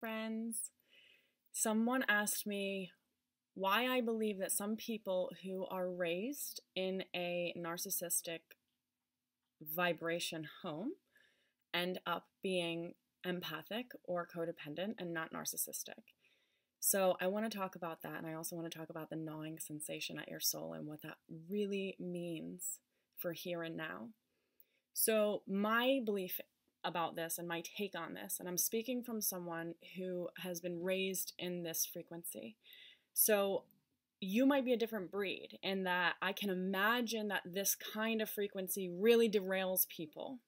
friends. Someone asked me why I believe that some people who are raised in a narcissistic vibration home end up being empathic or codependent and not narcissistic. So I want to talk about that, and I also want to talk about the gnawing sensation at your soul and what that really means for here and now. So my belief about this and my take on this, and I'm speaking from someone who has been raised in this frequency. So you might be a different breed in that I can imagine that this kind of frequency really derails people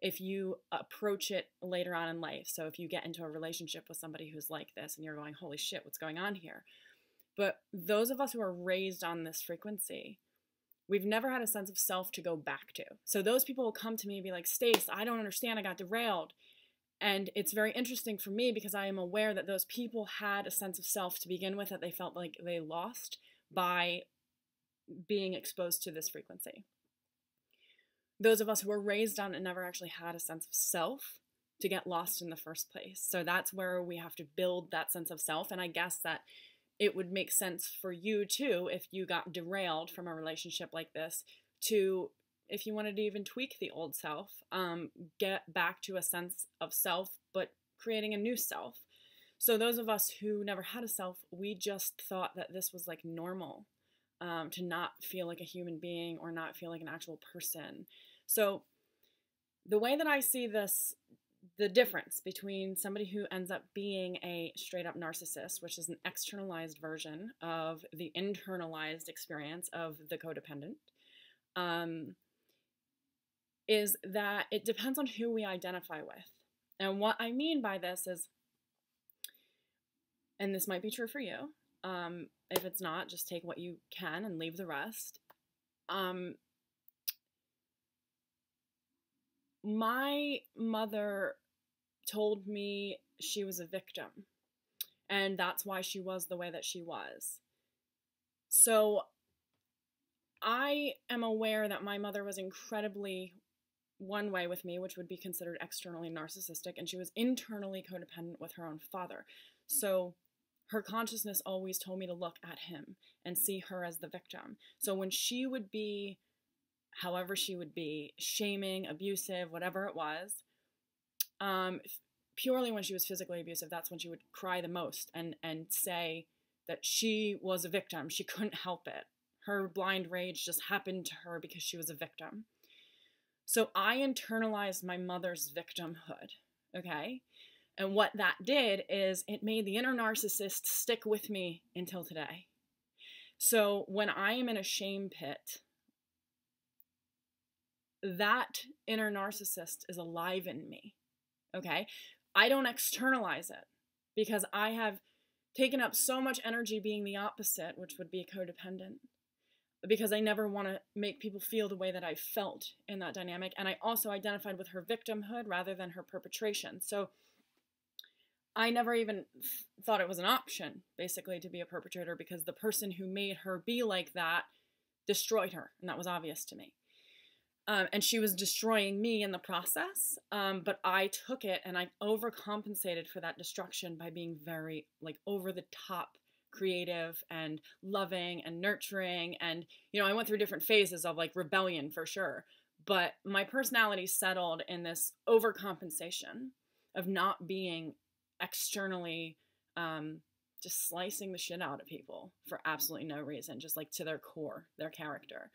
if you approach it later on in life. So if you get into a relationship with somebody who's like this and you're going, holy shit, what's going on here? But those of us who are raised on this frequency, we've never had a sense of self to go back to. So those people will come to me and be like, Stace, I don't understand, I got derailed. And it's very interesting for me because I am aware that those people had a sense of self to begin with that they felt like they lost by being exposed to this frequency. Those of us who were raised on it never actually had a sense of self to get lost in the first place. So that's where we have to build that sense of self. And I guess that it would make sense for you too, if you got derailed from a relationship like this, to, if you wanted to even tweak the old self, get back to a sense of self, but creating a new self. So those of us who never had a self, we just thought that this was like normal, to not feel like a human being or not feel like an actual person. So the way that I see this, the difference between somebody who ends up being a straight up narcissist, which is an externalized version of the internalized experience of the codependent, is that it depends on who we identify with. And what I mean by this is, and this might be true for you, if it's not, just take what you can and leave the rest. My mother told me she was a victim, and that's why she was the way that she was. So I am aware that my mother was incredibly one way with me, which would be considered externally narcissistic, and she was internally codependent with her own father. So her consciousness always told me to look at him and see her as the victim. So when she would be, however she would be, shaming, abusive, whatever it was, purely when she was physically abusive, that's when she would cry the most and say that she was a victim. She couldn't help it. Her blind rage just happened to her because she was a victim. So I internalized my mother's victimhood, okay? And what that did is it made the inner narcissist stick with me until today. So when I am in a shame pit, that inner narcissist is alive in me, okay? I don't externalize it because I have taken up so much energy being the opposite, which would be codependent, because I never want to make people feel the way that I felt in that dynamic. And I also identified with her victimhood rather than her perpetration. So I never even thought it was an option, basically, to be a perpetrator, because the person who made her be like that destroyed her, and that was obvious to me. And she was destroying me in the process, but I took it and I overcompensated for that destruction by being very, like, over-the-top creative and loving and nurturing. And, you know, I went through different phases of, like, rebellion for sure, but my personality settled in this overcompensation of not being externally just slicing the shit out of people for absolutely no reason, just like to their core, their character.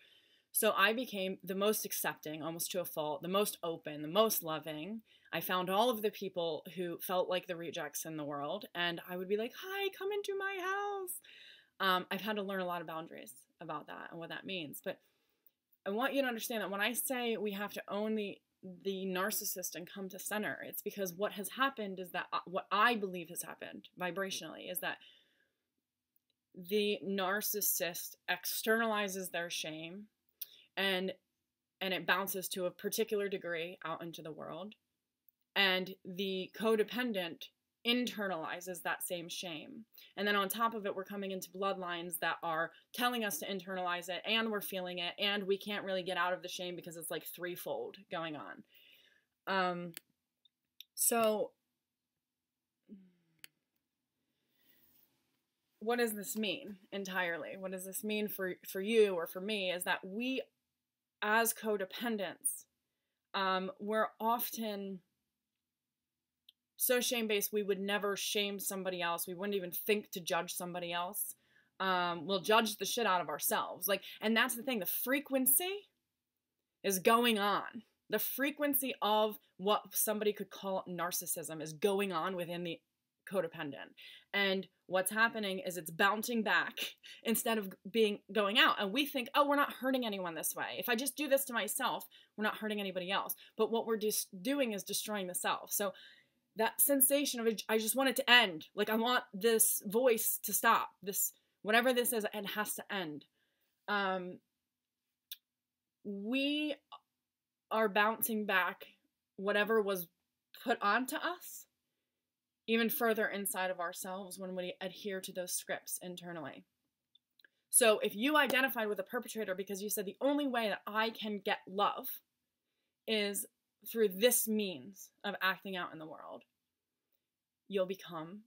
So I became the most accepting, almost to a fault, the most open, the most loving. I found all of the people who felt like the rejects in the world, and I would be like, hi, come into my house. I've had to learn a lot of boundaries about that and what that means. But I want you to understand that when I say we have to own the narcissist and come to center, it's because what has happened is that what I believe has happened vibrationally is that the narcissist externalizes their shame and it bounces to a particular degree out into the world, and the codependent internalizes that same shame. And then on top of it, we're coming into bloodlines that are telling us to internalize it, and we're feeling it, and we can't really get out of the shame because it's like threefold going on. So what does this mean entirely? What does this mean for you or for me is that we, as codependents, we're often so shame-based we would never shame somebody else. We wouldn't even think to judge somebody else. We'll judge the shit out of ourselves. Like, and that's the thing, the frequency is going on. The frequency of what somebody could call narcissism is going on within the codependent. And what's happening is it's bouncing back instead of going out. And we think, oh, we're not hurting anyone this way. If I just do this to myself, we're not hurting anybody else. But what we're just doing is destroying the self. So that sensation of, I just want it to end. Like, I want this voice to stop. This, whatever this is, it has to end. We are bouncing back whatever was put onto us even further inside of ourselves when we adhere to those scripts internally. So if you identified with a perpetrator because you said the only way that I can get love is through this means of acting out in the world, you'll become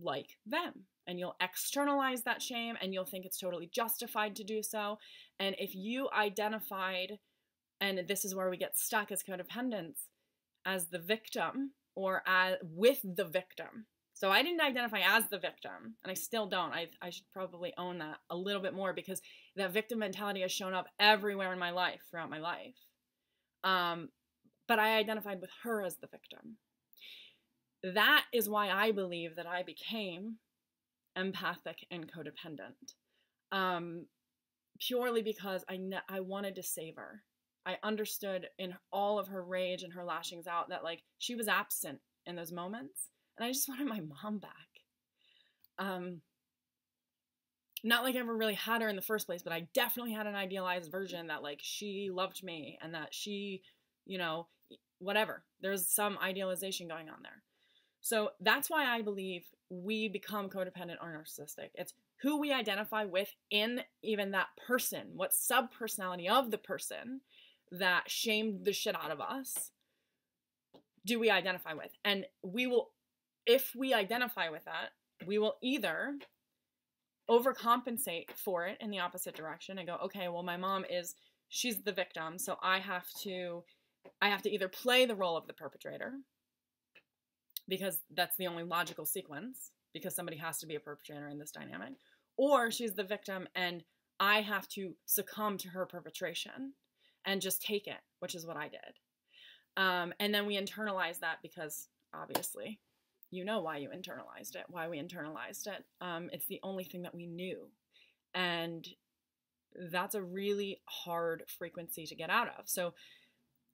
like them. And you'll externalize that shame and you'll think it's totally justified to do so. And if you identified, and this is where we get stuck as codependents, as the victim or with the victim. So I didn't identify as the victim, and I still don't. I should probably own that a little bit more because that victim mentality has shown up everywhere in my life, throughout my life. But I identified with her as the victim. That is why I believe that I became empathic and codependent. Purely because I wanted to save her. I understood in all of her rage and her lashings out that, like, she was absent in those moments. And I just wanted my mom back. Not like I ever really had her in the first place, but I definitely had an idealized version that, like, she loved me and that she, you know, whatever. There's some idealization going on there. So that's why I believe we become codependent or narcissistic. It's who we identify with in even that person, what sub-personality of the person that shamed the shit out of us do we identify with. And we will, if we identify with that, we will either overcompensate for it in the opposite direction and go, okay, well, my mom she's the victim, so I have to either play the role of the perpetrator, because that's the only logical sequence, because somebody has to be a perpetrator in this dynamic, or she's the victim and I have to succumb to her perpetration and just take it, which is what I did. And then we internalize that because, obviously, you know why you internalized it, why we internalized it. It's the only thing that we knew. And that's a really hard frequency to get out of. So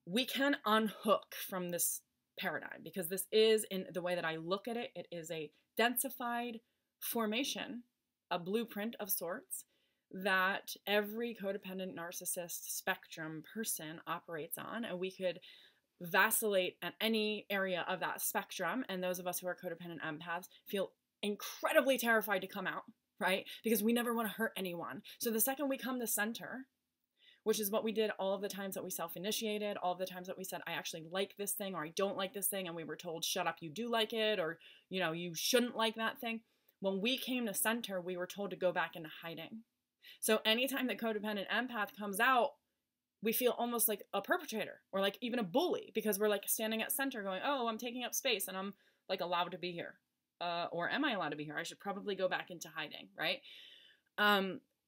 we can unhook from this paradigm, because this is, in the way that I look at it, it is a densified formation, a blueprint of sorts that every codependent narcissist spectrum person operates on. And we could vacillate at any area of that spectrum. And those of us who are codependent empaths feel incredibly terrified to come out, right? Because we never want to hurt anyone. So the second we come to center, which is what we did all of the times that we self-initiated, all of the times that we said, I actually like this thing, or I don't like this thing, and we were told, shut up, you do like it, or, you know, you shouldn't like that thing. When we came to center, we were told to go back into hiding. So anytime the codependent empath comes out, we feel almost like a perpetrator, or like even a bully, because we're like standing at center going, oh, I'm taking up space and I'm like allowed to be here. Or am I allowed to be here? I should probably go back into hiding, right?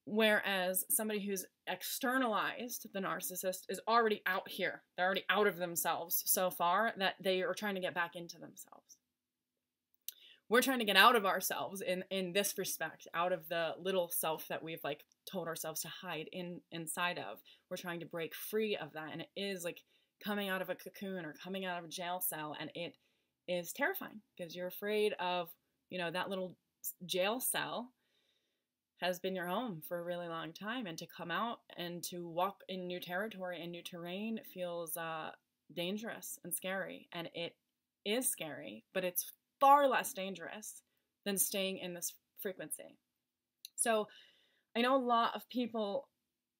Whereas somebody who's externalized the narcissist is already out here. They're already out of themselves so far that they are trying to get back into themselves. We're trying to get out of ourselves in this respect, out of the little self that we've like told ourselves to hide inside of. We're trying to break free of that. And it is like coming out of a cocoon or coming out of a jail cell. And it is terrifying because you're afraid of, you know, that little jail cell has been your home for a really long time, and to come out and to walk in new territory and new terrain feels dangerous and scary. And it is scary, but it's far less dangerous than staying in this frequency. So I know a lot of people,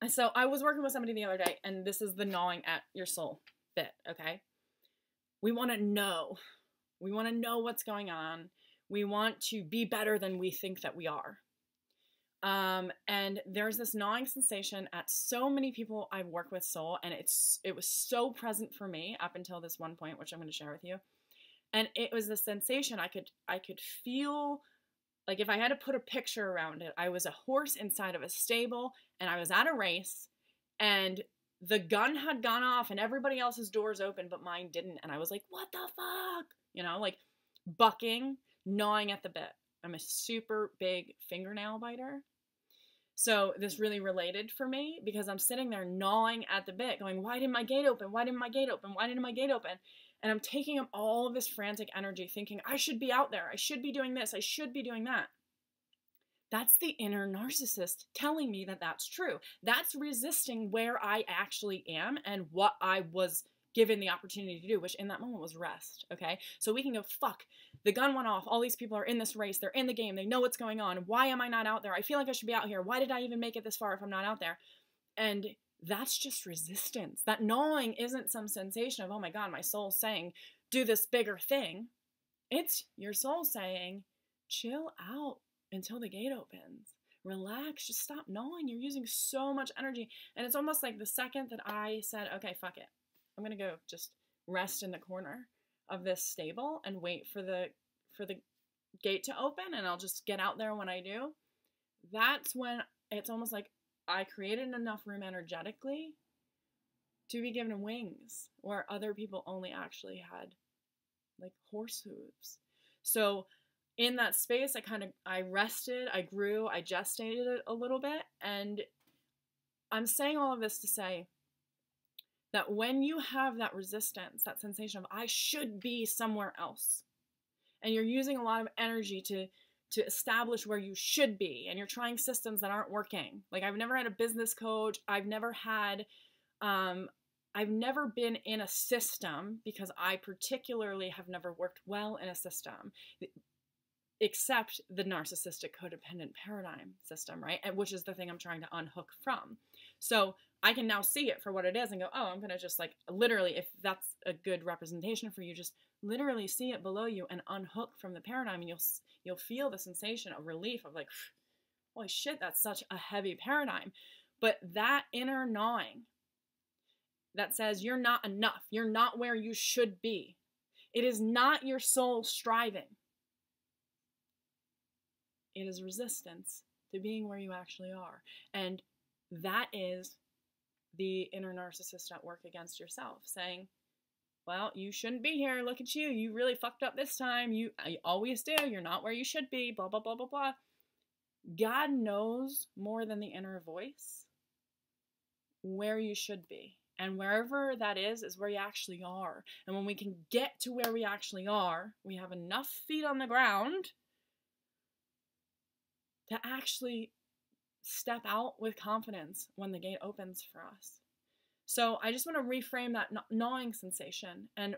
so I was working with somebody the other day, and this is the gnawing at your soul bit, okay? We want to know. We want to know what's going on. We want to be better than we think that we are. And there's this gnawing sensation at so many people I've worked with soul, and it was so present for me up until this one point, which I'm going to share with you. And it was the sensation I could feel, like if I had to put a picture around it, I was a horse inside of a stable, and I was at a race, and the gun had gone off, and everybody else's doors open, but mine didn't. And I was like, what the fuck? You know, like bucking, gnawing at the bit. I'm a super big fingernail biter. So this really related for me because I'm sitting there gnawing at the bit going, why didn't my gate open? Why didn't my gate open? Why didn't my gate open? And I'm taking up all of this frantic energy thinking I should be out there. I should be doing this. I should be doing that. That's the inner narcissist telling me that that's true. That's resisting where I actually am and what I was given the opportunity to do, which in that moment was rest, okay? So we can go, fuck, the gun went off. All these people are in this race. They're in the game. They know what's going on. Why am I not out there? I feel like I should be out here. Why did I even make it this far if I'm not out there? And that's just resistance. That gnawing isn't some sensation of, oh my God, my soul's saying, do this bigger thing. It's your soul saying, chill out until the gate opens. Relax, just stop gnawing. You're using so much energy. And it's almost like the second that I said, okay, fuck it. I'm going to go just rest in the corner of this stable and wait for the gate to open, and I'll just get out there when I do. That's when it's almost like I created enough room energetically to be given wings where other people only actually had like horse hooves. So in that space, I rested, I grew, I gestated it a little bit. And I'm saying all of this to say that when you have that resistance, that sensation of I should be somewhere else, and you're using a lot of energy to establish where you should be, and you're trying systems that aren't working. Like I've never had a business coach. I've never been in a system because I particularly have never worked well in a system, except the narcissistic codependent paradigm system, right? And which is the thing I'm trying to unhook from. So I can now see it for what it is and go, oh, I'm going to just like literally, if that's a good representation for you, just literally see it below you and unhook from the paradigm, and you'll feel the sensation of relief of like, holy shit, that's such a heavy paradigm. But that inner gnawing that says you're not enough, you're not where you should be. It is not your soul striving. It is resistance to being where you actually are. And that is the inner narcissist at work against yourself, saying, well, you shouldn't be here. Look at you. You really fucked up this time. You always do. You're not where you should be. Blah, blah, blah, blah, blah. God knows more than the inner voice where you should be. And wherever that is where you actually are. And when we can get to where we actually are, we have enough feet on the ground to actually step out with confidence when the gate opens for us. So I just want to reframe that gnawing sensation. And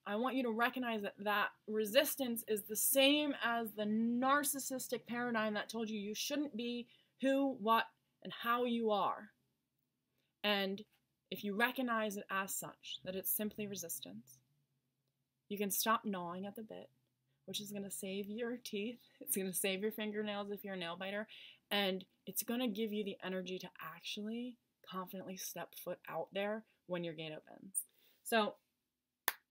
I want you to recognize that resistance is the same as the narcissistic paradigm that told you you shouldn't be who, what, and how you are. And if you recognize it as such, that it's simply resistance, you can stop gnawing at the bit, which is going to save your teeth. It's going to save your fingernails if you're a nail biter. And it's going to give you the energy to actually confidently step foot out there when your gate opens. So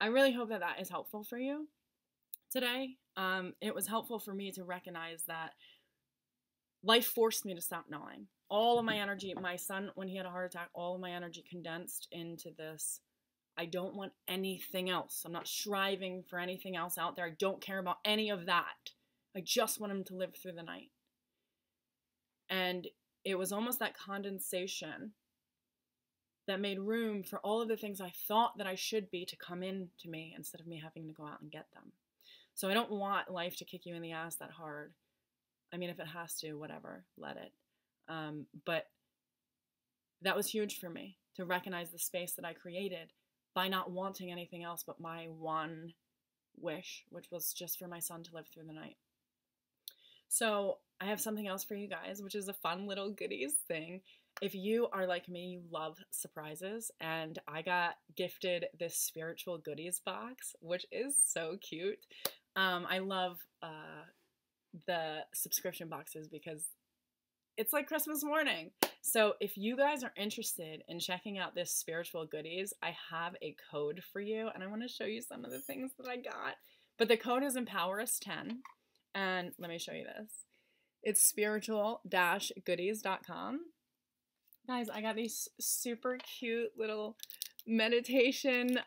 I really hope that that is helpful for you today. It was helpful for me to recognize that life forced me to stop gnawing. All of my energy, my son, when he had a heart attack, all of my energy condensed into this. I don't want anything else. I'm not striving for anything else out there. I don't care about any of that. I just want him to live through the night. And it was almost that condensation that made room for all of the things I thought that I should be to come in to me instead of me having to go out and get them. So I don't want life to kick you in the ass that hard. I mean, if it has to, whatever, let it. But that was huge for me to recognize the space that I created by not wanting anything else but my one wish, which was just for my son to live through the night. So I have something else for you guys, which is a fun little goodies thing. If you are like me, you love surprises, and I got gifted this spiritual goodies box, which is so cute. I love the subscription boxes because it's like Christmas morning. So if you guys are interested in checking out this spiritual goodies, I have a code for you, and I want to show you some of the things that I got. But the code is Empoweress10, and let me show you this. It's spiritual-goodies.com. Guys, I got these super cute little meditation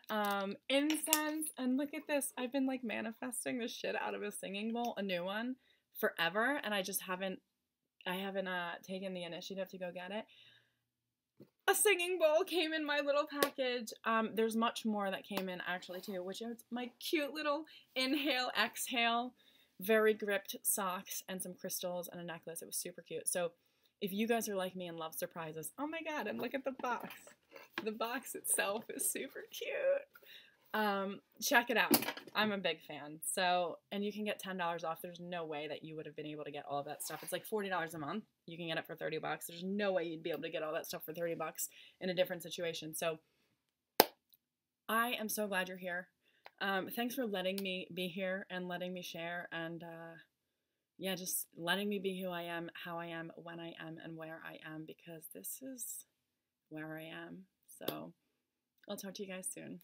incense, and look at this. I've been like manifesting the shit out of a singing bowl, a new one, forever, and I haven't taken the initiative to go get it. A singing bowl came in my little package. There's much more that came in actually too, which is my cute little inhale, exhale, very gripped socks and some crystals and a necklace. It was super cute. So if you guys are like me and love surprises, oh my god, and look at the box. The box itself is super cute. Check it out. I'm a big fan. So, and you can get $10 off. There's no way that you would have been able to get all of that stuff. It's like $40 a month. You can get it for $30. There's no way you'd be able to get all that stuff for $30 in a different situation. So I am so glad you're here. Thanks for letting me be here and letting me share, and yeah, just letting me be who I am, how I am, when I am, and where I am, because this is where I am. So I'll talk to you guys soon.